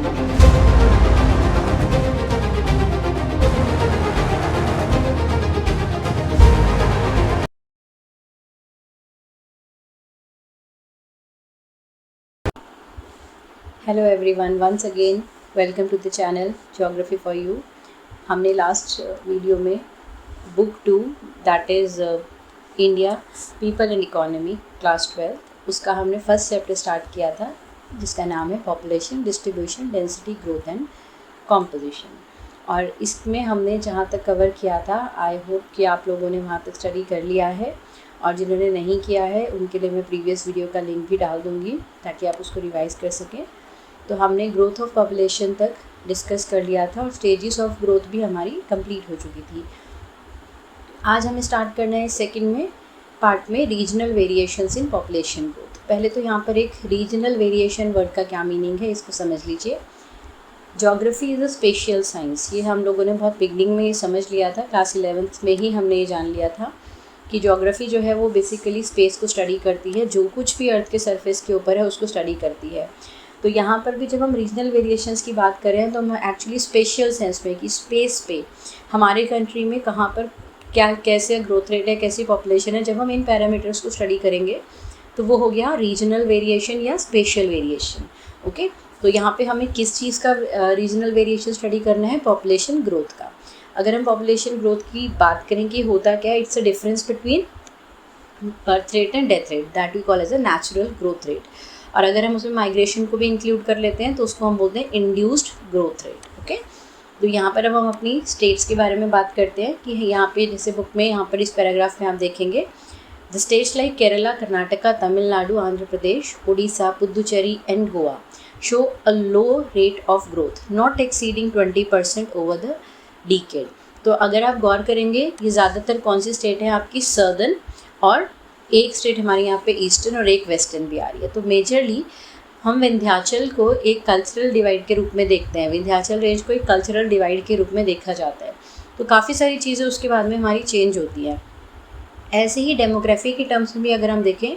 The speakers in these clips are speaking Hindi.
Hello everyone, once again welcome to the channel geography for you. हमने लास्ट वीडियो में book 2 that is India people and economy class 12 उसका हमने फर्स्ट चैप्टर स्टार्ट किया था, जिसका नाम है population, distribution, density, growth and composition. और इसमें हमने जहाँ तक कवर किया था, आई होप कि आप लोगों ने वहाँ तक स्टडी कर लिया है, और जिन्होंने नहीं किया है उनके लिए मैं प्रीवियस वीडियो का लिंक भी डाल दूँगी ताकि आप उसको रिवाइज़ कर सकें। तो हमने ग्रोथ ऑफ पॉपुलेशन तक डिस्कस कर लिया था और स्टेजेस ऑफ ग्रोथ भी हमारी कंप्लीट हो चुकी थी। आज हमें स्टार्ट करना है सेकंड में पार्ट में regional variations in population growth. पहले तो यहाँ पर एक रीजनल वेरिएशन वर्ड का क्या मीनिंग है इसको समझ लीजिए। Geography is a spatial science, ये हम लोगों ने बहुत बिगनिंग में ही समझ लिया था, क्लास 11th में ही हमने ये जान लिया था कि ज्योग्राफी जो है वो बेसिकली स्पेस को स्टडी करती है, जो कुछ भी अर्थ के सरफेस के ऊपर है उसको स्टडी करती है। तो यहाँ पर भी जब हम रीजनल वेरिएशंस की बात करें तो हम एक्चुअली स्पेशियल सेंस में कि स्पेस पे हमारे कंट्री में कहाँ पर क्या कैसे ग्रोथ रेट है, कैसी पॉपुलेशन है, जब हम इन पैरामीटर्स को स्टडी करेंगे तो वो हो गया रीजनल वेरिएशन या स्पेशल वेरिएशन। ओके, तो यहाँ पे हमें किस चीज़ का रीजनल वेरिएशन स्टडी करना है? पॉपुलेशन ग्रोथ का। अगर हम पॉपुलेशन ग्रोथ की बात करें कि होता क्या है, it's a difference between birth rate and death rate that we call as a natural growth rate. और अगर हम उसमें माइग्रेशन को भी इंक्लूड कर लेते हैं तो उसको हम बोलते हैं इंड्यूस्ड ग्रोथ रेट। ओके, तो यहाँ पर अब हम अपनी स्टेट्स के बारे में बात करते हैं कि यहाँ पे जैसे बुक में यहाँ पर इस पैराग्राफ में आप देखेंगे, the states like Kerala, Karnataka, Tamil Nadu, Andhra Pradesh, Orissa, Puducherry and Goa show a low rate of growth not exceeding 20% over the decade. तो अगर आप गौर करेंगे ये ज़्यादातर कौन सी स्टेट है आपकी? सर्दर्न, और एक स्टेट हमारे यहाँ पे ईस्टर्न और एक वेस्टर्न भी आ रही है। तो मेजरली हम विंध्याचल को एक कल्चरल डिवाइड के रूप में देखते हैं, विंध्याचल रेंज को एक कल्चरल डिवाइड के रूप में देखा जाता है। तो काफ़ी सारी चीज़ें उसके बाद में हमारी चेंज होती हैं। ऐसे ही डेमोग्राफी की टर्म्स में भी अगर हम देखें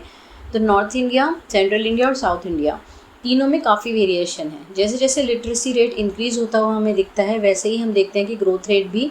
तो नॉर्थ इंडिया, सेंट्रल इंडिया और साउथ इंडिया तीनों में काफ़ी वेरिएशन है। जैसे जैसे लिटरेसी रेट इंक्रीज़ होता हुआ हमें दिखता है, वैसे ही हम देखते हैं कि ग्रोथ रेट भी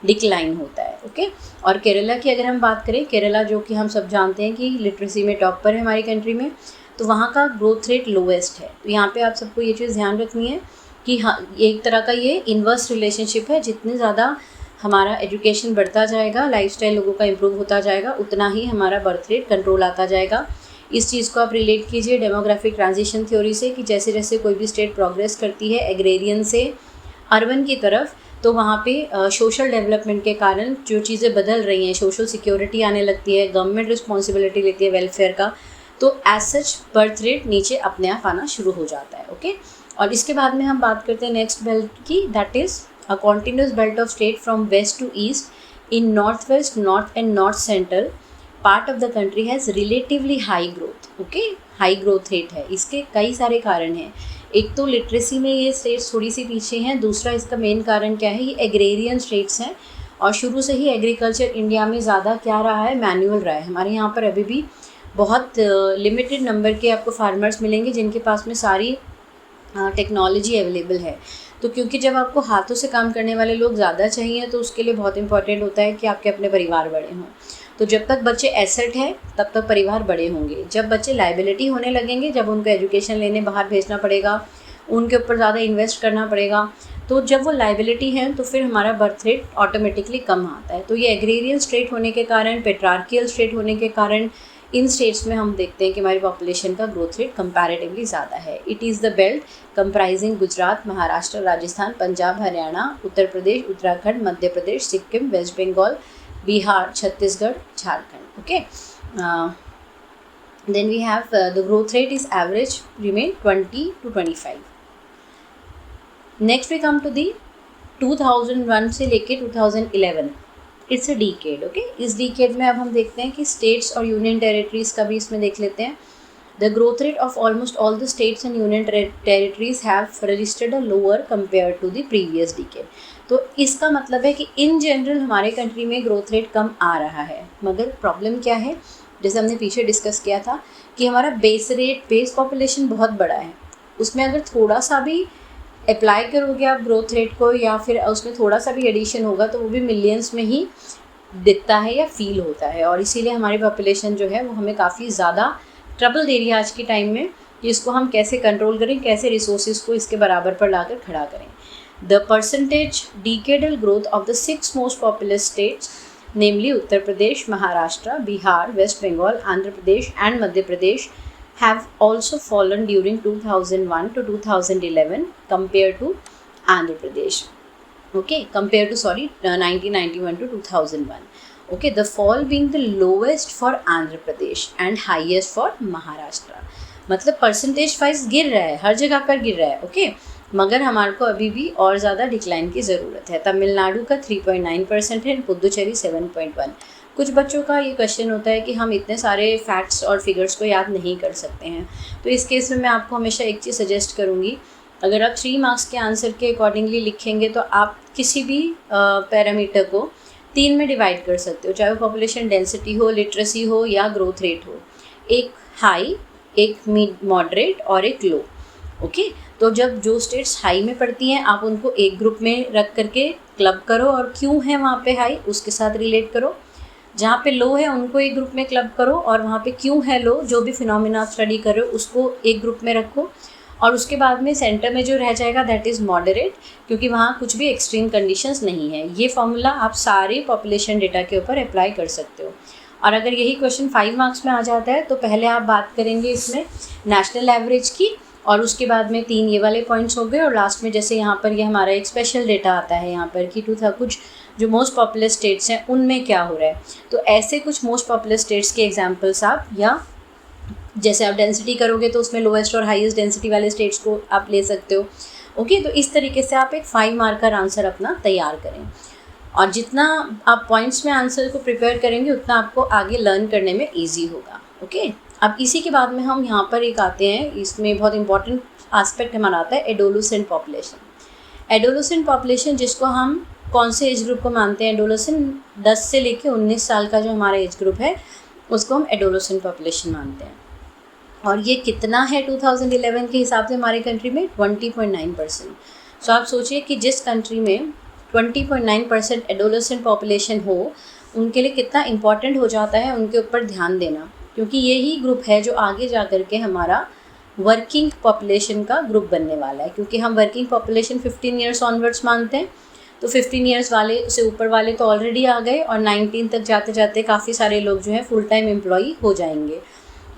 डिक्लाइन होता है। ओके, और केरला की अगर हम बात करें, केरला जो कि हम सब जानते हैं कि लिटरेसी में टॉप पर है हमारी कंट्री में, तो वहाँ का ग्रोथ रेट लोवेस्ट है। तो यहाँ पे आप सबको ये चीज़ ध्यान रखनी है कि हाँ, एक तरह का ये इन्वर्स रिलेशनशिप है। जितने ज़्यादा हमारा एजुकेशन बढ़ता जाएगा, लाइफस्टाइल लोगों का इम्प्रूव होता जाएगा, उतना ही हमारा बर्थ रेट कंट्रोल आता जाएगा। इस चीज़ को आप रिलेट कीजिए डेमोग्राफिक ट्रांजिशन थ्योरी से कि जैसे जैसे कोई भी स्टेट प्रोग्रेस करती है एग्रेरियन से अर्बन की तरफ, तो वहाँ पे सोशल डेवलपमेंट के कारण जो चीज़ें बदल रही हैं, सोशल सिक्योरिटी आने लगती है, गवर्नमेंट रिस्पॉन्सिबिलिटी लेती है वेलफेयर का, तो एज सच बर्थ रेट नीचे अपने आप आना शुरू हो जाता है। ओके, और इसके बाद में हम बात करते हैं नेक्स्ट बेल्ट की, that is a continuous belt of state from west to east in north west, north and north central part of the country has relatively high growth. Okay, high growth rate है। इसके कई सारे कारण हैं। एक तो लिटरेसी में ये स्टेट्स थोड़ी सी पीछे हैं, दूसरा इसका मेन कारण क्या है, ये एग्रेरियन स्टेट्स हैं, और शुरू से ही एग्रीकल्चर इंडिया में ज़्यादा क्या रहा है, मैनुअल रहा है। हमारे यहाँ पर अभी भी बहुत लिमिटेड नंबर के आपको फार्मर्स मिलेंगे जिनके पास में सारी टेक्नोलॉजी अवेलेबल है। तो क्योंकि जब आपको हाथों से काम करने वाले लोग ज़्यादा चाहिए, तो उसके लिए बहुत इंपॉर्टेंट होता है कि आपके अपने परिवार बड़े हों। तो जब तक बच्चे एसेट हैं तब तक परिवार बड़े होंगे। जब बच्चे लाइबिलिटी होने लगेंगे, जब उनको एजुकेशन लेने बाहर भेजना पड़ेगा, उनके ऊपर ज़्यादा इन्वेस्ट करना पड़ेगा, तो जब वो लाइबिलिटी है तो फिर हमारा बर्थ रेट ऑटोमेटिकली कम आता है। तो ये एग्रेरियन स्टेट होने के कारण, पेट्रार्कियल स्टेट होने के कारण इन स्टेट्स में हम देखते हैं कि हमारी पॉपुलेशन का ग्रोथ रेट कंपैरेटिवली ज़्यादा है। It is the belt comprising Gujarat, Maharashtra, Rajasthan, Punjab, Haryana, Uttar Pradesh, Uttarakhand, Madhya Pradesh, Sikkim, West Bengal, Bihar, Chhattisgarh, Jharkhand. Okay, then we have the growth rate is average remain 20 to 25. next we come to the 2001 से लेके 2011, इट्स अ डीकेड। ओके, इस डीकेड में अब हम देखते हैं कि स्टेट्स और यूनियन टेरिटरीज़ का भी इसमें देख लेते हैं। The growth rate of almost all the states and union territories have registered a lower compare to the previous decade. तो इसका मतलब है कि इन जनरल हमारे कंट्री में ग्रोथ रेट कम आ रहा है, मगर प्रॉब्लम क्या है, जैसे हमने पीछे डिस्कस किया था कि हमारा बेस पॉपुलेशन बहुत बड़ा है, उसमें अगर थोड़ा सा भी अप्लाई करोगे आप ग्रोथ रेट को या फिर उसमें थोड़ा सा भी एडिशन होगा तो वो भी मिलियंस में ही दिखता है या फील होता है। और इसीलिए हमारी पॉपुलेशन जो है वो हमें काफ़ी ज़्यादा ट्रबल दे रही है आज के टाइम में कि इसको हम कैसे कंट्रोल करें, कैसे रिसोर्सेज को इसके बराबर पर लाकर खड़ा करें। The percentage decadal growth of the 6 most populous states namely Uttar Pradesh, Maharashtra, Bihar, West Bengal, Andhra Pradesh and Madhya Pradesh have also fallen during 2001 to 2011 compared to Andhra Pradesh. Okay, compared to 1991 to 2001. Okay, the fall being the lowest for Andhra Pradesh and highest for Maharashtra. मतलब परसेंटेज वाइज गिर रहा है, हर जगह पर गिर रहा है। ओके, मगर हमारे को अभी भी और ज़्यादा डिक्लाइन की ज़रूरत है। तमिलनाडु का 3.9% है, पुदुचेरी 7.1। कुछ बच्चों का ये क्वेश्चन होता है कि हम इतने सारे फैक्ट्स और फिगर्स को याद नहीं कर सकते हैं, तो इस केस में मैं आपको हमेशा एक चीज़ सजेस्ट करूँगी, अगर आप 3 मार्क्स के आंसर के अकॉर्डिंगली लिखेंगे तो आप किसी भी पैरामीटर को 3 में डिवाइड कर सकते हो, चाहे वो पॉपुलेशन डेंसिटी हो, लिटरेसी हो या ग्रोथ रेट हो। एक हाई, एक मॉडरेट और एक लो। ओके, तो जब जो स्टेट्स हाई में पड़ती हैं आप उनको एक ग्रुप में रख करके क्लब करो और क्यों है वहाँ पे हाई उसके साथ रिलेट करो। जहाँ पे लो है उनको एक ग्रुप में क्लब करो और वहाँ पे क्यों है लो, जो भी फिनोमिना स्टडी कर रहे हो उसको एक ग्रुप में रखो। और उसके बाद में सेंटर में जो रह जाएगा दैट इज़ मॉडरेट, क्योंकि वहाँ कुछ भी एक्सट्रीम कंडीशंस नहीं है। ये फॉर्मूला आप सारे पॉपुलेशन डेटा के ऊपर अप्लाई कर सकते हो। और अगर यही क्वेश्चन 5 मार्क्स में आ जाता है तो पहले आप बात करेंगे इसमें नेशनल एवरेज की, और उसके बाद में 3 ये वाले पॉइंट्स हो गए, और लास्ट में जैसे यहाँ पर ये हमारा एक स्पेशल डेटा आता है यहाँ पर कि कुछ जो मोस्ट पॉपुलर स्टेट्स हैं उनमें क्या हो रहा है। तो ऐसे कुछ मोस्ट पॉपुलर स्टेट्स के एग्जांपल्स आप, या जैसे आप डेंसिटी करोगे तो उसमें लोएस्ट और हाईएस्ट डेंसिटी वाले स्टेट्स को आप ले सकते हो। ओके, तो इस तरीके से आप एक 5 मार्कर आंसर अपना तैयार करें, और जितना आप पॉइंट्स में आंसर को प्रिपेयर करेंगे उतना आपको आगे लर्न करने में ईजी होगा। ओके, अब इसी के बाद में हम यहाँ पर एक आते हैं, इसमें बहुत इंपॉर्टेंट एस्पेक्ट हमारा आता है एडोलसेंट पॉपुलेशन। एडोलसेंट पॉपुलेशन जिसको हम कौन से एज ग्रुप को मानते हैं, एडोलसेंट 10 से लेके 19 साल का जो हमारा एज ग्रुप है उसको हम एडोलसेंट पॉपुलेशन मानते हैं। और ये कितना है 2011 के हिसाब से हमारे कंट्री में 20.9%। सो आप सोचिए कि जिस कंट्री में 20.9% एडोलसेंट पॉपुलेशन हो उनके लिए कितना इम्पॉर्टेंट हो जाता है उनके ऊपर ध्यान देना, क्योंकि यही ग्रुप है जो आगे जा कर के हमारा वर्किंग पॉपुलेशन का ग्रुप बनने वाला है। क्योंकि हम वर्किंग पॉपुलेशन 15 ईयर्स ऑनवर्ड्स मानते हैं, तो 15 ईयर्स वाले से ऊपर वाले तो ऑलरेडी आ गए, और 19 तक जाते जाते काफ़ी सारे लोग जो हैं फुल टाइम एम्प्लॉई हो जाएंगे।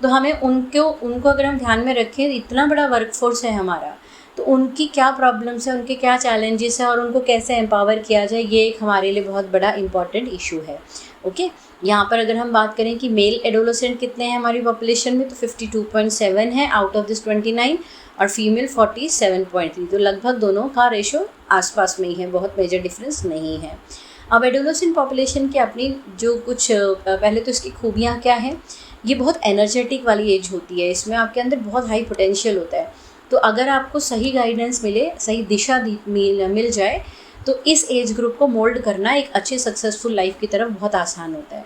तो हमें उनको अगर हम ध्यान में रखें, इतना बड़ा वर्कफोर्स है हमारा, तो उनकी क्या प्रॉब्लम्स है, उनके क्या चैलेंजेस हैं और उनको कैसे एम्पावर किया जाए, ये एक हमारे लिए बहुत बड़ा इंपॉर्टेंट इशू है। ओके, यहाँ पर अगर हम बात करें कि मेल एडोलसेंट कितने हैं हमारी पॉपुलेशन में, तो 52.7 है आउट ऑफ दिस 29, और फीमेल 47.3। तो लगभग दोनों का रेशो आसपास में ही है, बहुत मेजर डिफरेंस नहीं है। अब एडोलसेंट पॉपुलेशन की अपनी जो कुछ पहले तो इसकी खूबियाँ क्या हैं, ये बहुत एनर्जेटिक वाली एज होती है, इसमें आपके अंदर बहुत हाई पोटेंशियल होता है। तो अगर आपको सही गाइडेंस मिले, सही दिशा मिल जाए, तो इस एज ग्रुप को मोल्ड करना एक अच्छी सक्सेसफुल लाइफ की तरफ बहुत आसान होता है।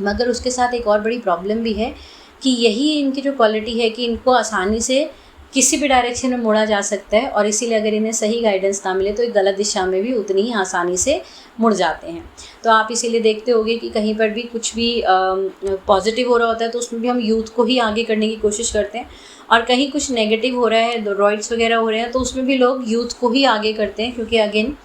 मगर उसके साथ एक और बड़ी प्रॉब्लम भी है कि यही इनकी जो क्वालिटी है कि इनको आसानी से किसी भी डायरेक्शन में मोड़ा जा सकता है, और इसीलिए अगर इन्हें सही गाइडेंस ना मिले तो एक गलत दिशा में भी उतनी ही आसानी से मुड़ जाते हैं। तो आप इसीलिए देखते होंगे कि कहीं पर भी कुछ भी पॉजिटिव हो रहा होता है तो उसमें भी हम यूथ को ही आगे करने की कोशिश करते हैं, और कहीं कुछ नेगेटिव हो रहा है, रॉइड्स वगैरह हो रहे हैं, तो उसमें भी लोग यूथ को ही आगे करते हैं, क्योंकि अगेन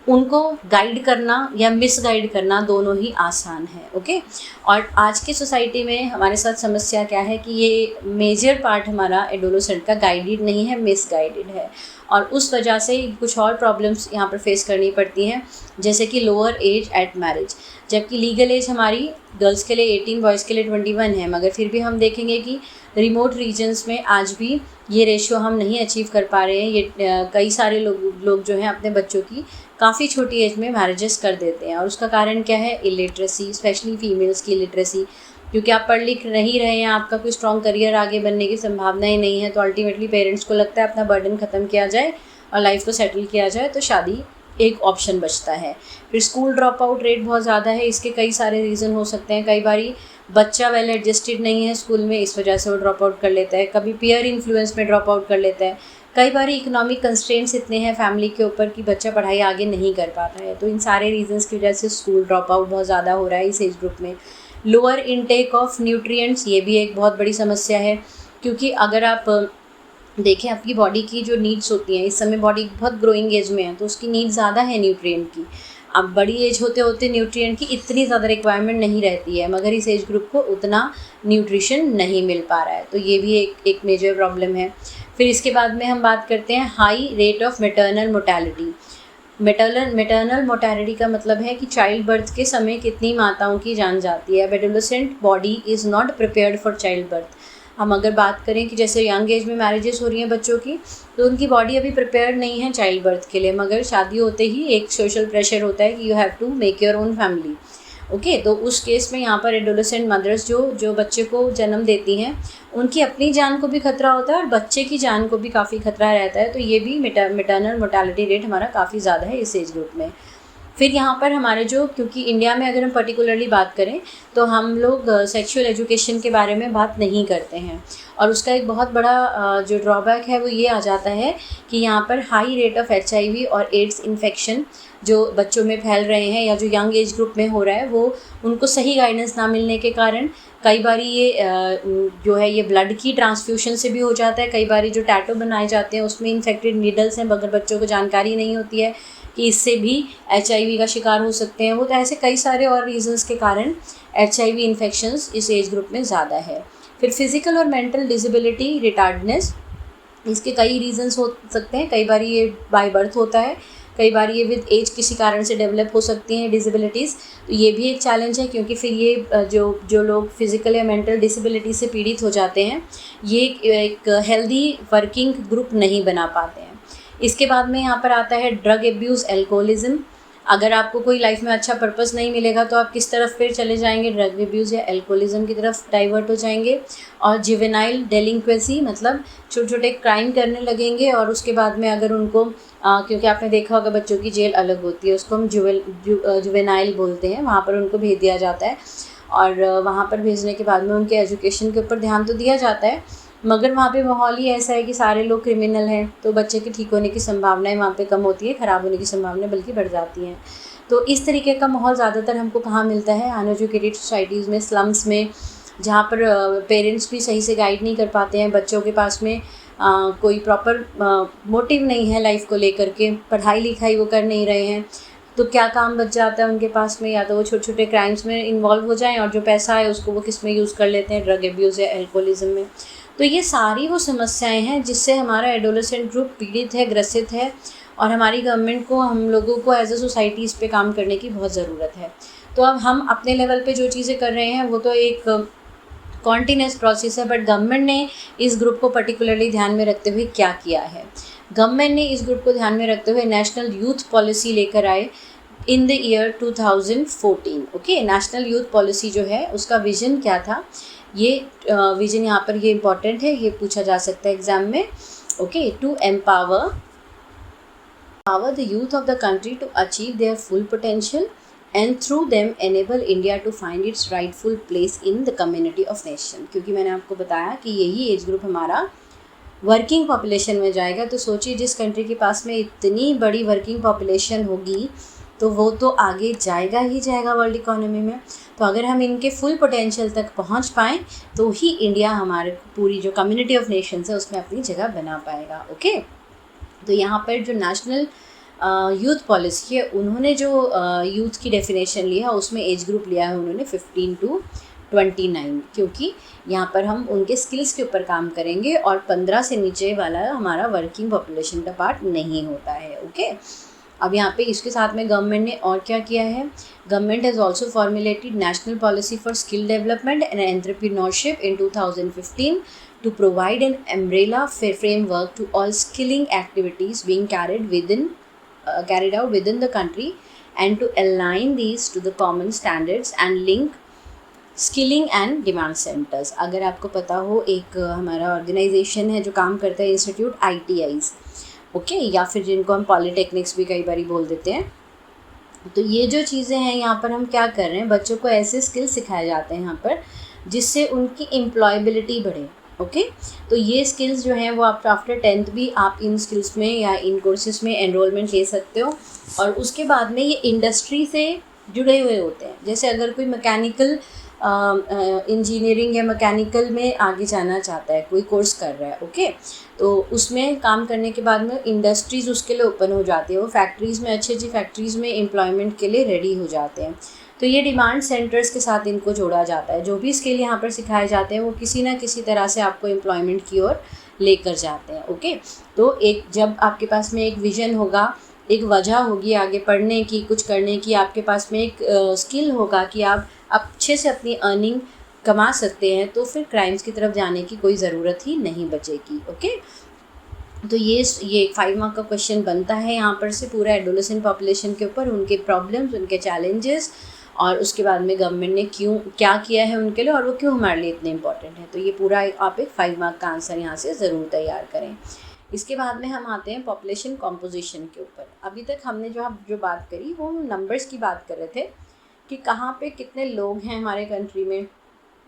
उनको गाइड करना या मिस गाइड करना दोनों ही आसान है। ओके, और आज की सोसाइटी में हमारे साथ समस्या क्या है कि ये मेजर पार्ट हमारा एडोलसेंट का गाइडेड नहीं है, मिस गाइडेड है, और उस वजह से कुछ और प्रॉब्लम्स यहाँ पर फेस करनी पड़ती हैं, जैसे कि लोअर एज एट मैरिज। जबकि लीगल एज हमारी गर्ल्स के लिए 18, बॉयज़ के लिए 21 है, मगर फिर भी हम देखेंगे कि रिमोट रीजन्स में आज भी ये रेशियो हम नहीं अचीव कर पा रहे हैं। ये कई सारे लोग जो हैं अपने बच्चों की काफ़ी छोटी एज में मैरिजेस कर देते हैं, और उसका कारण क्या है, इलिटरेसी, स्पेशली फीमेल्स की इलिटरेसी। क्योंकि आप पढ़ लिख नहीं रहे हैं, आपका कोई स्ट्रॉन्ग करियर आगे बनने की संभावनाएं नहीं है, तो अल्टीमेटली पेरेंट्स को लगता है अपना बर्डन ख़त्म किया जाए और लाइफ को सेटल किया जाए, तो शादी एक ऑप्शन बचता है। फिर स्कूल ड्रॉप आउट रेट बहुत ज़्यादा है, इसके कई सारे रीज़न हो सकते हैं। कई बारी बच्चा वेल एडजस्टेड नहीं है स्कूल में, इस वजह से वो ड्रॉप आउट कर लेता है। कभी पीयर इन्फ्लुएंस में ड्रॉप आउट कर लेता है। कई बार इकोनॉमिक कंस्ट्रेंट्स इतने हैं फैमिली के ऊपर कि बच्चा पढ़ाई आगे नहीं कर पाता है, तो इन सारे रीजंस की वजह से स्कूल ड्रॉप आउट बहुत ज़्यादा हो रहा है इस एज ग्रुप में। लोअर इनटेक ऑफ न्यूट्रिएंट्स, ये भी एक बहुत बड़ी समस्या है, क्योंकि अगर आप देखें आपकी बॉडी की जो नीड्स होती हैं, इस समय बॉडी बहुत ग्रोइंग एज में है तो उसकी नीड ज़्यादा है न्यूट्रिएंट की। अब बड़ी एज होते होते न्यूट्रिएंट की इतनी ज़्यादा रिक्वायरमेंट नहीं रहती है, मगर इस एज ग्रुप को उतना न्यूट्रिशन नहीं मिल पा रहा है, तो ये भी एक मेजर प्रॉब्लम है। फिर इसके बाद में हम बात करते हैं high rate of maternal mortality. Maternal mortality का मतलब है कि चाइल्ड बर्थ के समय कितनी माताओं की जान जाती है। Adolescent body is not prepared for child birth. हम अगर बात करें कि जैसे यंग एज में मैरिजेस हो रही हैं बच्चों की, तो उनकी बॉडी अभी प्रिपेयर्ड नहीं है चाइल्ड बर्थ के लिए, मगर शादी होते ही एक सोशल प्रेशर होता है कि you have to make your own family. Okay, तो उस केस में यहाँ पर एडोलेसेंट मदर्स जो बच्चे को जन्म देती हैं, उनकी अपनी जान को भी खतरा होता है और बच्चे की जान को भी काफ़ी खतरा रहता है, तो ये भी मैटरनल मोर्टेलिटी रेट हमारा काफ़ी ज़्यादा है इस एज ग्रुप में। फिर यहाँ पर हमारे क्योंकि इंडिया में अगर हम पर्टिकुलरली बात करें तो हम लोग सेक्सुअल एजुकेशन के बारे में बात नहीं करते हैं, और उसका एक बहुत बड़ा जो ड्रॉबैक है वो ये आ जाता है कि यहाँ पर हाई रेट ऑफ HIV और एड्स इन्फेक्शन जो बच्चों में फैल रहे हैं या जो यंग एज ग्रुप में हो रहा है, वो उनको सही गाइडेंस ना मिलने के कारण कई बारी ये जो है ये ब्लड की ट्रांसफ्यूशन से भी हो जाता है। कई बारी जो टैटू बनाए जाते हैं उसमें इन्फेक्टेड नीडल्स हैं, मगर बच्चों को जानकारी नहीं होती है कि इससे भी HIV का शिकार हो सकते हैं वो। तो ऐसे कई सारे और रीजंस के कारण HIV इन्फेक्शंस इस एज ग्रुप में ज़्यादा है। फिर फिज़िकल और मेंटल डिसेबिलिटी, रिटार्डनेस, इसके कई रीजंस हो सकते हैं। कई बार ये बाय बर्थ होता है, कई बार ये विद एज किसी कारण से डेवलप हो सकती हैं डिसेबिलिटीज़, तो ये भी एक चैलेंज है, क्योंकि फिर ये जो लोग फिज़िकल या मेंटल डिसेबिलिटी से पीड़ित हो जाते हैं, ये एक हेल्दी वर्किंग ग्रुप नहीं बना पाते हैं। इसके बाद में यहाँ पर आता है ड्रग एब्यूज़, एल्कोहलिज्म। अगर आपको कोई लाइफ में अच्छा पर्पस नहीं मिलेगा तो आप किस तरफ फिर चले जाएंगे, ड्रग एब्यूज़ या एल्कोहलिज्म की तरफ डाइवर्ट हो जाएंगे। और जुवेनाइल डेलिंक्वेंसी, मतलब छोटे छोटे क्राइम करने लगेंगे, और उसके बाद में अगर उनको क्योंकि आपने देखा होगा बच्चों की जेल अलग होती है, उसको हम जुवेनाइल बोलते हैं, वहाँ पर उनको भेज दिया जाता है, और वहाँ पर भेजने के बाद में उनके एजुकेशन के ऊपर ध्यान तो दिया जाता है, मगर वहाँ पे माहौल ही ऐसा है कि सारे लोग क्रिमिनल हैं, तो बच्चे के ठीक होने की संभावनाएं वहाँ पे कम होती है, ख़राब होने की संभावनाएं बल्कि बढ़ जाती हैं। तो इस तरीके का माहौल ज़्यादातर हमको कहाँ मिलता है, अनएजुकेटेड सोसाइटीज़ में, स्लम्स में, जहाँ पर पेरेंट्स भी सही से गाइड नहीं कर पाते हैं, बच्चों के पास में कोई प्रॉपर मोटिव नहीं है लाइफ को लेकर के, पढ़ाई लिखाई वो कर नहीं रहे हैं, तो क्या काम बच जाता है उनके पास में, या तो वो छोटे छोटे क्राइम्स में इन्वॉल्व हो जाएं और जो पैसा है उसको वो किस में यूज़ कर लेते हैं, ड्रग एब्यूज़ या एल्कोहलिज्म में। तो ये सारी वो समस्याएं हैं जिससे हमारा एडोलेसेंट ग्रुप पीड़ित है, ग्रसित है, और हमारी गवर्नमेंट को, हम लोगों को एज अ सोसाइटी इस पे काम करने की बहुत ज़रूरत है। तो अब हम अपने लेवल पे जो चीज़ें कर रहे हैं वो तो एक कॉन्टीन्यूस प्रोसेस है, बट गवर्नमेंट ने इस ग्रुप को पर्टिकुलरली ध्यान में रखते हुए क्या किया है, गवर्नमेंट ने इस ग्रुप को ध्यान में रखते हुए नेशनल यूथ पॉलिसी लेकर आए in the year 2014। Okay, national youth policy जो है उसका विज़न क्या था, ये विज़न यहाँ पर ये इम्पॉर्टेंट है, ये पूछा जा सकता है एग्ज़ाम में। Okay, to empower the youth of the country to achieve their full potential and through them enable India to find its rightful place in the community of nation। क्योंकि मैंने आपको बताया कि यही एज ग्रुप हमारा वर्किंग पॉपुलेशन में जाएगा, तो सोचिए जिस कंट्री के पास में इतनी बड़ी वर्किंग पॉपुलेशन होगी तो वो तो आगे जाएगा ही जाएगा वर्ल्ड इकोनॉमी में। तो अगर हम इनके फुल पोटेंशियल तक पहुंच पाएँ तो ही इंडिया हमारे पूरी जो कम्युनिटी ऑफ नेशंस है उसमें अपनी जगह बना पाएगा। ओके, तो यहाँ पर जो नेशनल यूथ पॉलिसी है, उन्होंने जो यूथ की डेफिनेशन लिया उसमें एज ग्रुप लिया है उन्होंने 15 to 29, क्योंकि यहाँ पर हम उनके स्किल्स के ऊपर काम करेंगे और 15 से नीचे वाला हमारा वर्किंग पॉपुलेशन का पार्ट नहीं होता है। ओके, अब यहाँ पे इसके साथ में गवर्नमेंट ने और क्या किया है, government has also formulated national policy for skill development and entrepreneurship in 2015 to provide an umbrella framework to all skilling activities being carried out within the country and to align these to the common standards and link skilling and demand centres. अगर आपको पता हो, एक हमारा ऑर्गेनाइजेशन है जो काम करता है, इंस्टीट्यूट ITIs, ओके, या फिर जिनको हम पॉलीटेक्निक्स भी कई बार बोल देते हैं। तो ये जो चीज़ें हैं यहाँ पर हम क्या कर रहे हैं, बच्चों को ऐसे स्किल्स सिखाए जाते हैं यहाँ पर जिससे उनकी एम्प्लॉयबिलिटी बढ़े। ओके तो ये स्किल्स जो हैं वो आप आफ्टर 10th भी आप इन स्किल्स में या इन कोर्सेज में एनरोलमेंट ले सकते हो। और उसके बाद में ये इंडस्ट्री से जुड़े हुए होते हैं। जैसे अगर कोई मैकेनिकल इंजीनियरिंग या मैकेनिकल में आगे जाना चाहता है, कोई कोर्स कर रहा है, ओके तो उसमें काम करने के बाद में इंडस्ट्रीज़ उसके लिए ओपन हो जाती है। वो फैक्ट्रीज़ में अच्छी अच्छी फैक्ट्रीज़ में एम्प्लॉयमेंट के लिए रेडी हो जाते हैं। तो ये डिमांड सेंटर्स के साथ इनको जोड़ा जाता है। जो भी स्किल यहाँ पर सिखाए जाते हैं वो किसी ना किसी तरह से आपको एम्प्लॉयमेंट की ओर लेकर जाते हैं। ओके तो एक जब आपके पास में एक विज़न होगा, एक वजह होगी आगे पढ़ने की, कुछ करने की, आपके पास में एक स्किल होगा कि आप अच्छे से अपनी अर्निंग कमा सकते हैं, तो फिर क्राइम्स की तरफ जाने की कोई ज़रूरत ही नहीं बचेगी। ओके तो ये 5 मार्क का क्वेश्चन बनता है यहाँ पर से पूरा एडोलेसेंट पॉपुलेशन के ऊपर, उनके प्रॉब्लम्स, उनके चैलेंजेस, और उसके बाद में गवर्नमेंट ने क्यों क्या किया है उनके लिए और वो क्यों हमारे लिए इतने इंपॉर्टेंट है। तो ये पूरा आप एक 5 मार्क का आंसर यहाँ से ज़रूर तैयार करें। इसके बाद में हम आते हैं पॉपुलेशन कॉम्पोजिशन के ऊपर। अभी तक हमने जो बात करी वो नंबर्स की बात कर रहे थे कि कहाँ पे कितने लोग हैं हमारे कंट्री में,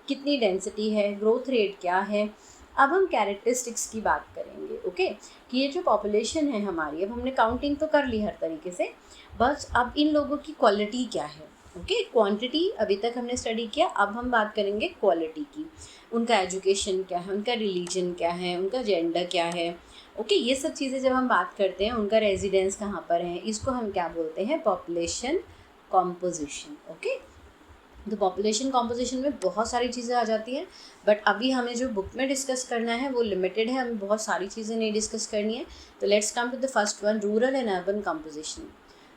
कितनी डेंसिटी है, ग्रोथ रेट क्या है। अब हम कैरेक्टरिस्टिक्स की बात करेंगे। ओके कि ये जो पॉपुलेशन है हमारी, अब हमने काउंटिंग तो कर ली हर तरीके से, बस अब इन लोगों की क्वालिटी क्या है। ओके क्वांटिटी अभी तक हमने स्टडी किया, अब हम बात करेंगे क्वालिटी की। उनका एजुकेशन क्या है, उनका रिलीजन क्या है, उनका जेंडर क्या है। ओके ये सब चीज़ें जब हम बात करते हैं, उनका रेजिडेंस कहाँ पर है, इसको हम क्या बोलते हैं, पॉपुलेशन कॉम्पोजिशन। ओके तो पॉपुलेशन कॉम्पोजिशन में बहुत सारी चीज़ें आ जाती हैं, बट अभी हमें जो बुक में डिस्कस करना है वो लिमिटेड है, हमें बहुत सारी चीज़ें नहीं डिस्कस करनी है। तो let's come to the first one, rural and urban composition.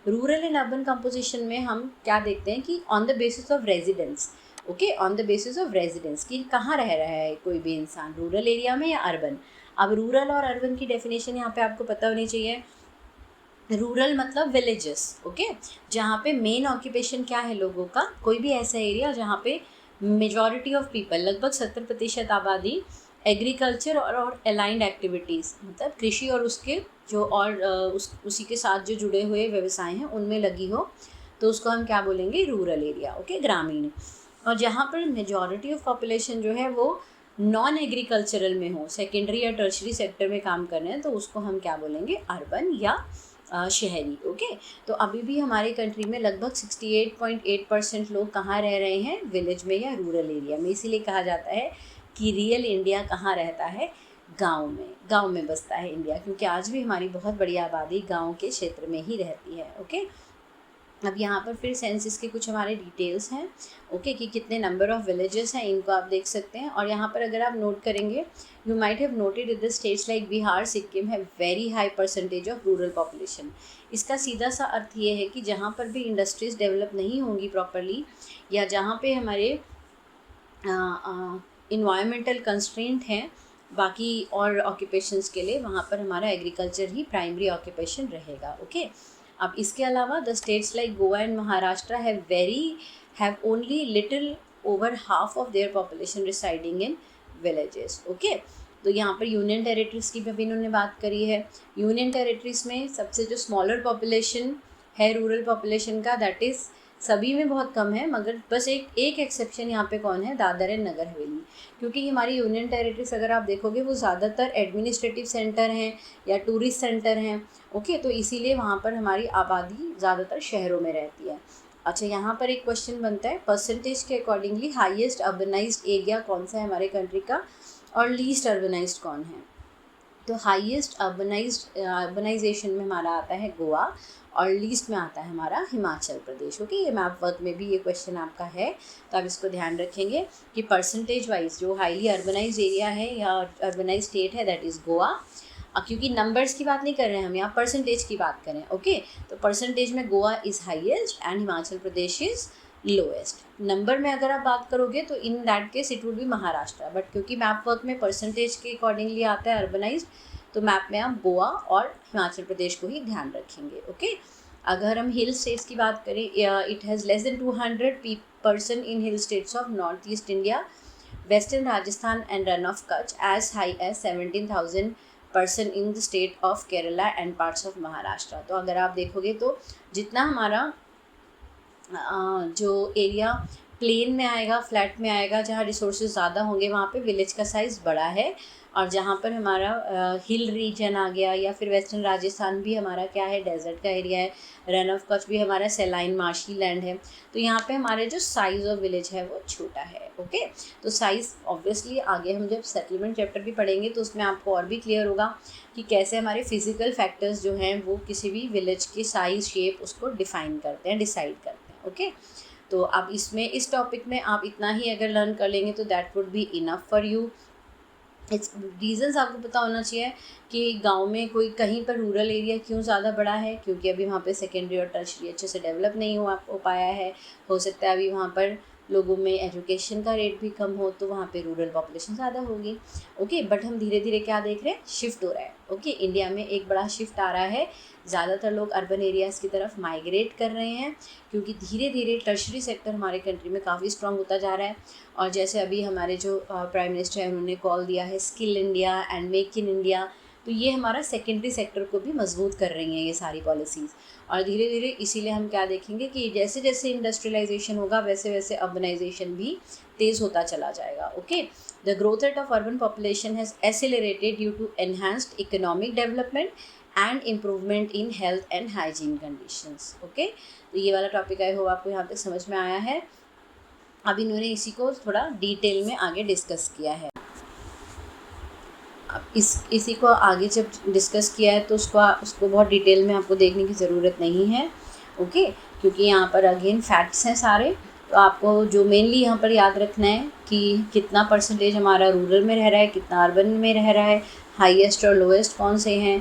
Rural and urban composition में हम क्या देखते हैं कि on the basis of residence, okay on the basis of residence कि कहाँ रह रहा है कोई भी इंसान, रूरल एरिया में या अर्बन। अब रूरल और अर्बन की डेफिनेशन यहाँ पे आपको पता होनी चाहिए। रूरल मतलब विलेजेस, ओके जहाँ पे मेन ऑक्यूपेशन क्या है लोगों का, कोई भी ऐसा एरिया जहाँ पे मेजॉरिटी ऑफ पीपल, लगभग 70% आबादी एग्रीकल्चर और अलाइंड एक्टिविटीज़, मतलब कृषि और उसके जो और उसी के साथ जो जुड़े हुए व्यवसाय हैं उनमें लगी हो, तो उसको हम क्या बोलेंगे, रूरल एरिया। ओके ग्रामीण। और जहाँ पर मेजॉरिटी ऑफ पॉपुलेशन जो है वो नॉन एग्रीकल्चरल में हो, सेकेंडरी या टर्शरी सेक्टर में काम कर रहे हैं, तो उसको हम क्या बोलेंगे, अर्बन या शहरी। ओके तो अभी भी हमारे कंट्री में लगभग 68.8% लोग कहाँ रह रहे हैं, विलेज में या रूरल एरिया में। इसीलिए कहा जाता है कि रियल इंडिया कहाँ रहता है, गांव में, गांव में बसता है इंडिया, क्योंकि आज भी हमारी बहुत बड़ी आबादी गांव के क्षेत्र में ही रहती है। ओके अब यहाँ पर फिर सेंसस के कुछ हमारे डिटेल्स हैं। ओके कि कितने नंबर ऑफ विलेजेस हैं, इनको आप देख सकते हैं। और यहाँ पर अगर आप नोट करेंगे, you might have noted in the states like Bihar, Sikkim है very high percentage of rural population. इसका सीधा सा अर्थ ये है कि जहाँ पर भी इंडस्ट्रीज़ डेवलप नहीं होंगी प्रॉपरली, या जहाँ पे हमारे इन्वायरमेंटल कंस्ट्रेंट हैं बाकी और ऑक्यूपेशंस के लिए, वहाँ पर हमारा एग्रीकल्चर ही प्राइमरी ऑक्यूपेशन रहेगा। ओके अब इसके अलावा the states like Goa and Maharashtra have only little over half of their population residing in villages. Okay तो यहाँ पर यूनियन टेरिटरीज़ की भी इन्होंने बात करी है। यूनियन टेरिटरीज़ में सबसे जो स्मॉलर पॉपुलेशन है रूरल पॉपुलेशन का, दैट इज़ सभी में बहुत कम है, मगर बस एक एक्सेप्शन यहाँ पे कौन है, दादर एंड नगर हवेली। क्योंकि हमारी यूनियन टेरिटरीज अगर आप देखोगे वो ज़्यादातर एडमिनिस्ट्रेटिव सेंटर हैं या टूरिस्ट सेंटर हैं। ओके तो इसीलिए वहाँ पर हमारी आबादी ज़्यादातर शहरों में रहती है। अच्छा यहाँ पर एक क्वेश्चन बनता है, परसेंटेज के अकॉर्डिंगली हाईएस्ट अर्बनाइज्ड एरिया कौन सा है हमारे कंट्री का, और लीस्ट अर्बनाइज्ड कौन है। तो हाईएस्ट अर्बनाइजेशन में हमारा आता है गोवा, और लीस्ट में आता है हमारा हिमाचल प्रदेश। ओके ये मैप वर्क में भी ये क्वेश्चन आपका है, तो आप इसको ध्यान रखेंगे कि परसेंटेज वाइज जो हाईली अर्बनाइज एरिया है या अर्बनाइज स्टेट है दैट इज़ गोवा। क्योंकि नंबर्स की बात नहीं कर रहे हैं हम, यहाँ परसेंटेज की बात करें। ओके तो परसेंटेज में Goa is highest and Himachal Pradesh is lowest. Number में अगर आप बात करोगे तो in that case it would be Maharashtra, but क्योंकि मैप वर्क में परसेंटेज के अकॉर्डिंगली आता है अर्बनाइज्ड, तो मैप में आप गोवा और हिमाचल प्रदेश को ही ध्यान रखेंगे। ओके अगर हम हिल स्टेट्स की बात करें, it has less than 200% in hill states of north east India, western Rajasthan and Rann of Kutch, as high as 17,000% in the state of Kerala and parts of Maharashtra. तो अगर आप देखोगे तो जितना हमारा जो एरिया प्लेन में आएगा, फ्लैट में आएगा, जहाँ रिसोर्सेज ज़्यादा होंगे वहाँ पे विलेज का साइज़ बड़ा है। और जहाँ पर हमारा हिल रीजन आ गया या फिर वेस्टर्न राजस्थान भी हमारा क्या है, डेजर्ट का एरिया है, रन ऑफ कच्छ भी हमारा सेलाइन मार्शी लैंड है, तो यहाँ पे हमारे जो साइज़ ऑफ विलेज है वो छोटा है। ओके, तो साइज़ ऑब्वियसली आगे हम जब सेटलमेंट चैप्टर भी पढ़ेंगे तो उसमें आपको और भी क्लियर होगा कि कैसे हमारे फिजिकल फैक्टर्स जो हैं वो किसी भी विलेज की साइज़, शेप उसको डिफाइन करते हैं, डिसाइड करते हैं। ओके, तो अब इसमें इस टॉपिक में आप इतना ही अगर लर्न कर लेंगे तो that would be enough for you. It's reasons आपको पता होना चाहिए कि गांव में कोई कहीं पर रूरल एरिया क्यों ज़्यादा बड़ा है, क्योंकि अभी वहाँ पे सेकेंडरी और टर्शरी अच्छे से डेवलप नहीं हो पाया है। हो सकता है अभी वहाँ पर लोगों में एजुकेशन का रेट भी कम हो, तो वहाँ पे रूरल पॉपुलेशन ज़्यादा होगी। ओके, बट हम धीरे धीरे क्या देख रहे हैं, शिफ्ट हो रहा है। ओके, इंडिया में एक बड़ा शिफ्ट आ रहा है, ज़्यादातर लोग अर्बन एरियाज़ की तरफ माइग्रेट कर रहे हैं, क्योंकि धीरे धीरे टर्शरी सेक्टर हमारे कंट्री में काफ़ी स्ट्रॉन्ग होता जा रहा है। और जैसे अभी हमारे जो प्राइम मिनिस्टर हैं उन्होंने कॉल दिया है skill India and make in India, तो ये हमारा सेकेंडरी सेक्टर को भी मजबूत कर रही हैं ये सारी पॉलिसीज़। और धीरे धीरे इसीलिए हम क्या देखेंगे कि जैसे जैसे इंडस्ट्रियलाइजेशन होगा वैसे वैसे अर्बनाइजेशन भी तेज़ होता चला जाएगा। Okay, the growth rate of urban population has accelerated due to enhanced economic development and improvement in health and hygiene conditions. Okay, तो ये वाला टॉपिक आई होप आपको यहाँ तक समझ में आया है। अब इन्होंने इसी को थोड़ा डिटेल में आगे डिस्कस किया है। अब इसी को आगे जब डिस्कस किया है तो उसको बहुत डिटेल में आपको देखने की ज़रूरत नहीं है। ओके, क्योंकि यहाँ पर अगेन फैक्ट्स हैं सारे, तो आपको जो मेनली यहाँ पर याद रखना है कि कितना परसेंटेज हमारा रूरल में रह रहा है, कितना अर्बन में रह रहा है, हाईएस्ट और लोएस्ट कौन से हैं,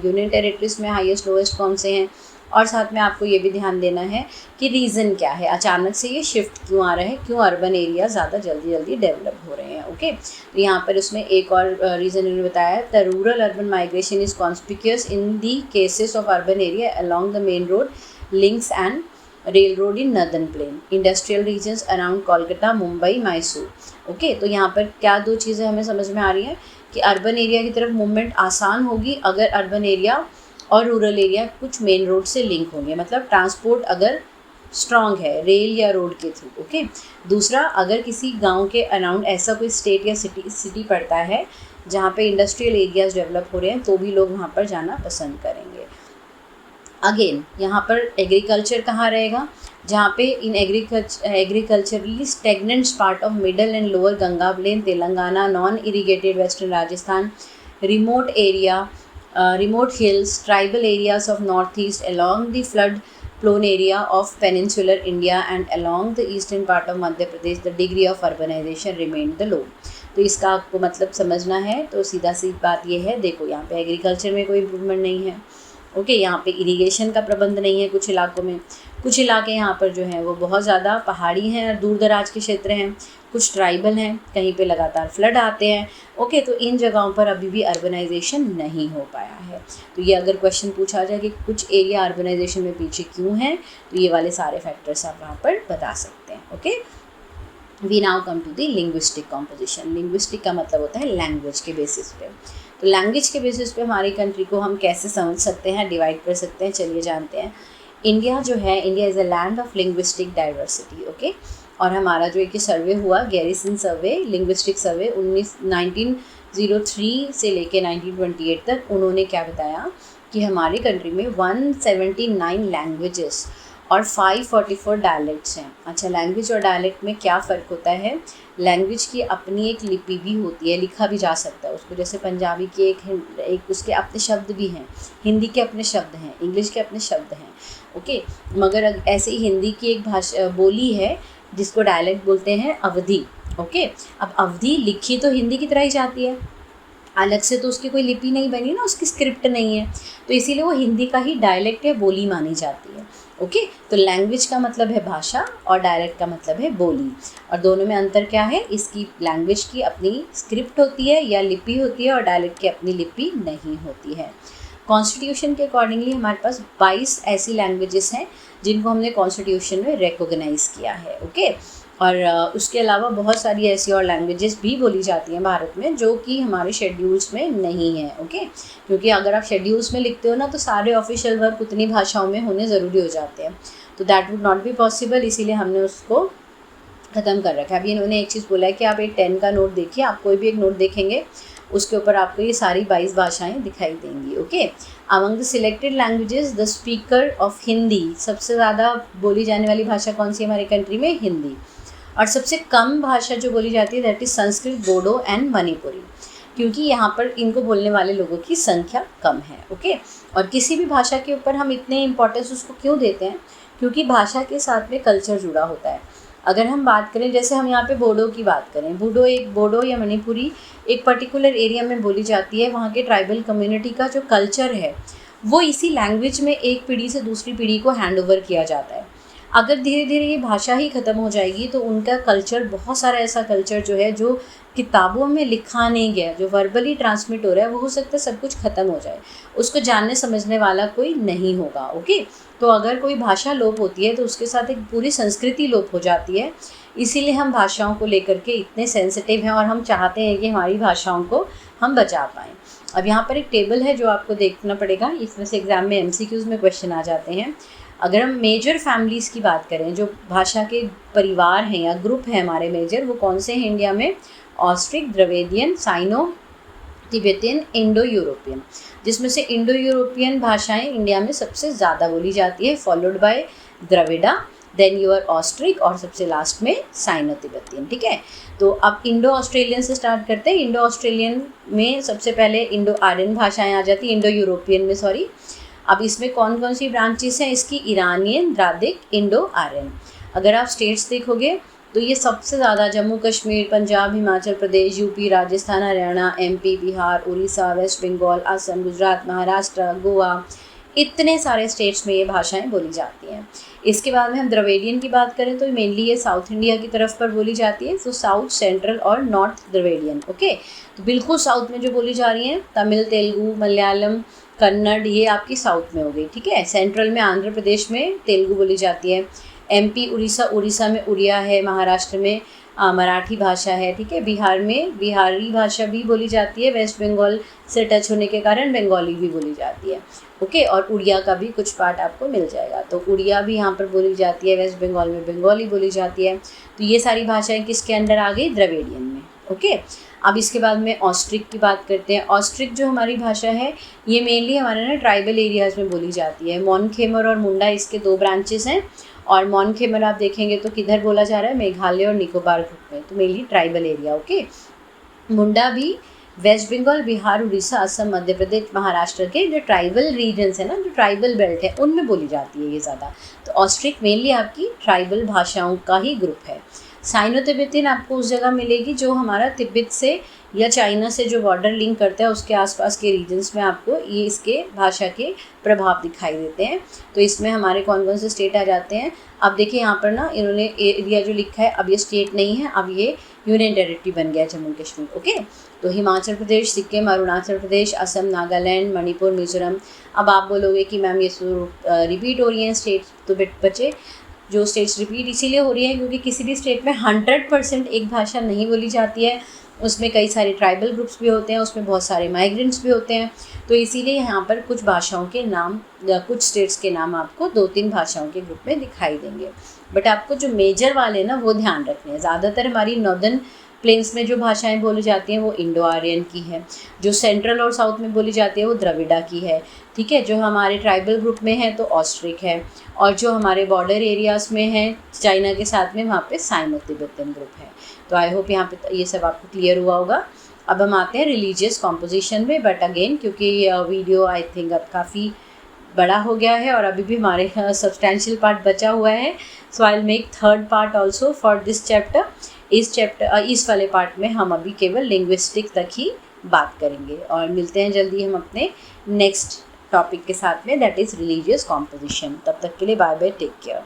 यूनियन टेरिटरीज में हाईएस्ट लोएस्ट कौन से हैं, और साथ में आपको ये भी ध्यान देना है कि रीज़न क्या है, अचानक से ये शिफ्ट क्यों आ रहा है, क्यों अर्बन एरिया ज़्यादा जल्दी जल्दी डेवलप हो रहे हैं। ओके, तो यहाँ पर उसमें एक और रीज़न इन्होंने बताया, the rural urban migration is conspicuous in the cases of urban area along the main road links and railroad in northern plain, industrial regions around Kolkata, Mumbai, Mysore. Okay, तो यहाँ पर क्या दो चीज़ें हमें समझ में आ रही हैं कि अर्बन एरिया की तरफ मूवमेंट आसान होगी अगर अर्बन एरिया और रूरल एरिया कुछ मेन रोड से लिंक होंगे, मतलब ट्रांसपोर्ट अगर स्ट्रॉन्ग है रेल या रोड के थ्रू। ओके, दूसरा, अगर किसी गांव के अराउंड ऐसा कोई स्टेट या सिटी पड़ता है जहाँ पे इंडस्ट्रियल एरियाज डेवलप हो रहे हैं तो भी लोग वहाँ पर जाना पसंद करेंगे। अगेन यहाँ पर एग्रीकल्चर कहाँ रहेगा, जहाँ पे in agriculturally stagnant part of middle and lower Ganga plain, Telangana, non irrigated western Rajasthan, remote area, remote hills, tribal areas of northeast along the flood plain area of peninsular India and along the eastern part of Madhya Pradesh, the degree of urbanization remained the low। तो इसका आपको मतलब समझना है, तो सीधा सी बात ये है, देखो यहाँ पे एग्रीकल्चर में कोई इम्प्रूवमेंट नहीं है। ओके, यहाँ पे इरिगेशन का प्रबंध नहीं है कुछ इलाकों में, कुछ इलाके यहाँ पर जो हैं वो बहुत ज़्यादा पहाड़ी हैं और दूर दराज के क्षेत्र हैं, कुछ ट्राइबल हैं, कहीं पे लगातार फ्लड आते हैं। ओके, तो इन जगहों पर अभी भी अर्बनाइजेशन नहीं हो पाया है। तो ये अगर क्वेश्चन पूछा जाए कि कुछ एरिया अर्बनाइजेशन में पीछे क्यों हैं, तो ये वाले सारे फैक्टर्स आप वहाँ पर बता सकते हैं। Okay, we now come to the linguistic composition. Linguistic का मतलब होता है लैंग्वेज के बेसिस पे। तो लैंग्वेज के बेसिस पे हमारी कंट्री को हम कैसे समझ सकते हैं, डिवाइड कर सकते हैं, चलिए जानते हैं। इंडिया जो है, India is a land of linguistic diversity. Okay, और हमारा जो एक सर्वे हुआ, गैरिसन सर्वे, लिंग्विस्टिक सर्वे 1903 से लेके 1928 तक, उन्होंने क्या बताया कि हमारी कंट्री में 179 लैंग्वेजेस और 544 डायलेक्ट्स हैं। अच्छा, लैंग्वेज और डायलेक्ट में क्या फ़र्क होता है, लैंग्वेज की अपनी एक लिपि भी होती है, लिखा भी जा सकता है उसको, जैसे पंजाबी के एक उसके अपने शब्द भी हैं, हिंदी के अपने शब्द हैं, इंग्लिश के अपने शब्द हैं। ओके, मगर ऐसे ही हिंदी की एक भाषा बोली है जिसको डायलेक्ट बोलते हैं, अवधी। ओके, अब अवधी लिखी तो हिंदी की तरह ही जाती है, अलग से तो उसकी कोई लिपि नहीं बनी ना, उसकी स्क्रिप्ट नहीं है, तो इसीलिए वो हिंदी का ही डायलेक्ट या बोली मानी जाती है। ओके, तो लैंग्वेज का मतलब है भाषा और डायलेक्ट का मतलब है बोली, और दोनों में अंतर क्या है, इसकी लैंग्वेज की अपनी स्क्रिप्ट होती है या लिपि होती है और डायलेक्ट की अपनी लिपि नहीं होती है। कॉन्स्टिट्यूशन के अकॉर्डिंगली हमारे पास 22 ऐसी लैंग्वेजेस हैं जिनको हमने कॉन्स्टिट्यूशन में रिकॉग्नाइज़ किया है। ओके, और उसके अलावा बहुत सारी ऐसी और लैंग्वेजेस भी बोली जाती हैं भारत में जो कि हमारे शेड्यूल्स में नहीं है। ओके, क्योंकि अगर आप शेड्यूल्स में लिखते हो ना तो सारे ऑफिशियल वर्क उतनी भाषाओं में होने ज़रूरी हो जाते हैं, तो that would not be possible, इसीलिए हमने उसको ख़त्म कर रखा है। अभी इन्होंने एक चीज़ बोला है कि आप एक 10 का नोट देखिए, आप कोई भी एक नोट देखेंगे उसके ऊपर आपको ये सारी 22 भाषाएं दिखाई देंगी। Okay, among the selected languages the speaker of Hindi, सबसे ज़्यादा बोली जाने वाली भाषा कौन सी है हमारे कंट्री में? हिंदी। और सबसे कम भाषा जो बोली जाती है that is Sanskrit, Bodo and Manipuri, क्योंकि यहाँ पर इनको बोलने वाले लोगों की संख्या कम है। ओके, और किसी भी भाषा के ऊपर हम इतने इम्पोर्टेंस उसको क्यों देते हैं? क्योंकि भाषा के साथ में कल्चर जुड़ा होता है। अगर हम बात करें, जैसे हम यहाँ पे बोडो की बात करें, बोडो या मणिपुरी एक पर्टिकुलर एरिया में बोली जाती है। वहाँ के ट्राइबल कम्युनिटी का जो कल्चर है वो इसी लैंग्वेज में एक पीढ़ी से दूसरी पीढ़ी को हैंड ओवर किया जाता है। अगर धीरे धीरे ये भाषा ही ख़त्म हो जाएगी तो उनका कल्चर, बहुत सारा ऐसा कल्चर जो है जो किताबों में लिखा नहीं गया, जो वर्बली ट्रांसमिट हो रहा है, वो हो सकता है सब कुछ ख़त्म हो जाए, उसको जानने समझने वाला कोई नहीं होगा। ओके, तो अगर कोई भाषा लोप होती है तो उसके साथ एक पूरी संस्कृति लोप हो जाती है। इसीलिए हम भाषाओं को लेकर के इतने सेंसिटिव हैं और हम चाहते हैं कि हमारी भाषाओं को हम बचा पाएँ। अब यहाँ पर एक टेबल है जो आपको देखना पड़ेगा, इसमें से एग्ज़ाम में MCQs में क्वेश्चन आ जाते हैं। अगर हम मेजर फैमिलीज़ की बात करें, जो भाषा के परिवार हैं या ग्रुप हैं हमारे मेजर, वो कौन से हैं इंडिया में? Austric, Dravidian, Sino Tibetan, Indo European, जिसमें से इंडो यूरोपियन भाषाएं इंडिया में सबसे ज़्यादा बोली जाती है, फॉलोड बाय द्रविड़ा, देन यूर ऑस्ट्रिक और सबसे लास्ट में साइनो तिब्बतियन। ठीक है, तो अब इंडो ऑस्ट्रेलियन से स्टार्ट करते हैं। इंडो ऑस्ट्रेलियन में सबसे पहले इंडो आर्यन भाषाएं आ जाती हैं, इंडो यूरोपियन में सॉरी। अब इसमें कौन कौन सी ब्रांचेस हैं इसकी? Iranian, Dravidic, Indo Aryan. अगर आप स्टेट्स देखोगे तो ये सबसे ज़्यादा Jammu Kashmir, Punjab, Himachal Pradesh, UP, Rajasthan, Haryana, MP, Bihar, Orissa, West Bengal, Assam, Gujarat, Maharashtra, Goa, इतने सारे स्टेट्स में ये भाषाएं बोली जाती हैं। इसके बाद में हम द्रविडियन की बात करें तो मेनली ये साउथ इंडिया की तरफ पर बोली जाती है, तो साउथ, सेंट्रल और नॉर्थ द्रविडियन। ओके, तो बिल्कुल साउथ में जो बोली जा रही हैं तमिल, तेलुगु, मलयालम, कन्नड़, ये आपकी साउथ में हो गई। ठीक है, सेंट्रल में आंध्र प्रदेश में तेलुगु बोली जाती है, MP, उड़ीसा में उड़िया है, महाराष्ट्र में मराठी भाषा है। ठीक है, बिहार में बिहारी भाषा भी बोली जाती है, वेस्ट बंगाल से टच होने के कारण बंगाली भी बोली जाती है। ओके, और उड़िया का भी कुछ पार्ट आपको मिल जाएगा, तो उड़िया भी यहाँ पर बोली जाती है, वेस्ट बंगाल में बंगाली बोली जाती है। तो ये सारी भाषाएं किसके अंडर आ गई? द्रविडियन में। ओके, अब इसके बाद में ऑस्ट्रिक की बात करते हैं। ऑस्ट्रिक जो हमारी भाषा है ये मेनली हमारे ना ट्राइबल एरियाज़ में बोली जाती है। मॉन खेमर और मुंडा इसके 2 ब्रांचेस हैं, और मॉन खेमर आप देखेंगे तो किधर बोला जा रहा है? मेघालय और निकोबार ग्रुप में, तो मेनली ट्राइबल एरिया। ओके, मुंडा भी वेस्ट बंगाल, बिहार, उड़ीसा, असम, मध्य प्रदेश, महाराष्ट्र के जो ट्राइबल रीजन्स हैं ना, जो ट्राइबल बेल्ट है, उनमें बोली जाती है ये ज़्यादा। तो ऑस्ट्रिक मेनली आपकी ट्राइबल भाषाओं का ही ग्रुप है। साइनो तिब्बतियन आपको उस जगह मिलेगी जो हमारा तिब्बत से या चाइना से जो बॉर्डर लिंक करता है उसके आसपास के रीजन्स में आपको ये इसके भाषा के प्रभाव दिखाई देते हैं। तो इसमें हमारे कौन कौन से स्टेट आ जाते हैं? अब देखिए यहाँ पर ना इन्होंने एरिया जो लिखा है, अब ये स्टेट नहीं है, अब ये यूनियन टेरिटरी बन गया जम्मू कश्मीर। ओके, तो हिमाचल प्रदेश, सिक्किम, अरुणाचल प्रदेश, असम, नागालैंड, मणिपुर, मिजोरम। अब आप बोलोगे कि मैम ये रिपीट हो रही हैं स्टेट्स, तो बच्चे जो स्टेट्स रिपीट इसीलिए हो रही है क्योंकि किसी भी स्टेट में 100% एक भाषा नहीं बोली जाती है, उसमें कई सारे ट्राइबल ग्रुप्स भी होते हैं, उसमें बहुत सारे माइग्रेंट्स भी होते हैं। तो इसीलिए यहाँ पर कुछ भाषाओं के नाम या कुछ स्टेट्स के नाम आपको 2-3 भाषाओं के ग्रुप में दिखाई देंगे, बट आपको जो मेजर वाले ना वो ध्यान रखने हैं। ज़्यादातर हमारी नॉर्दर्न प्लेन्स में जो भाषाएं बोली जाती हैं वो इंडो आर्यन की है, जो सेंट्रल और साउथ में बोली जाती है वो द्रविड़ा की है। ठीक है, जो हमारे ट्राइबल ग्रुप में है तो ऑस्ट्रिक है, और जो हमारे बॉर्डर एरियाज़ में है चाइना के साथ में वहाँ पे साइनो तिब्बतियन ग्रुप है। तो आई होप यहाँ पे ये सब आपको क्लियर हुआ होगा। अब हम आते हैं रिलीजियस कॉम्पोजिशन में, बट अगेन क्योंकि वीडियो आई थिंक अब काफ़ी बड़ा हो गया है और अभी भी हमारे सब्सटेंशियल पार्ट बचा हुआ है, so I will make 3rd part also for this chapter. इस वाले पार्ट में हम अभी केवल लिंग्विस्टिक तक ही बात करेंगे, और मिलते हैं जल्दी हम अपने नेक्स्ट टॉपिक के साथ में, दैट इज़ रिलीजियस कॉम्पोजिशन। तब तक के लिए बाय बाय, टेक केयर।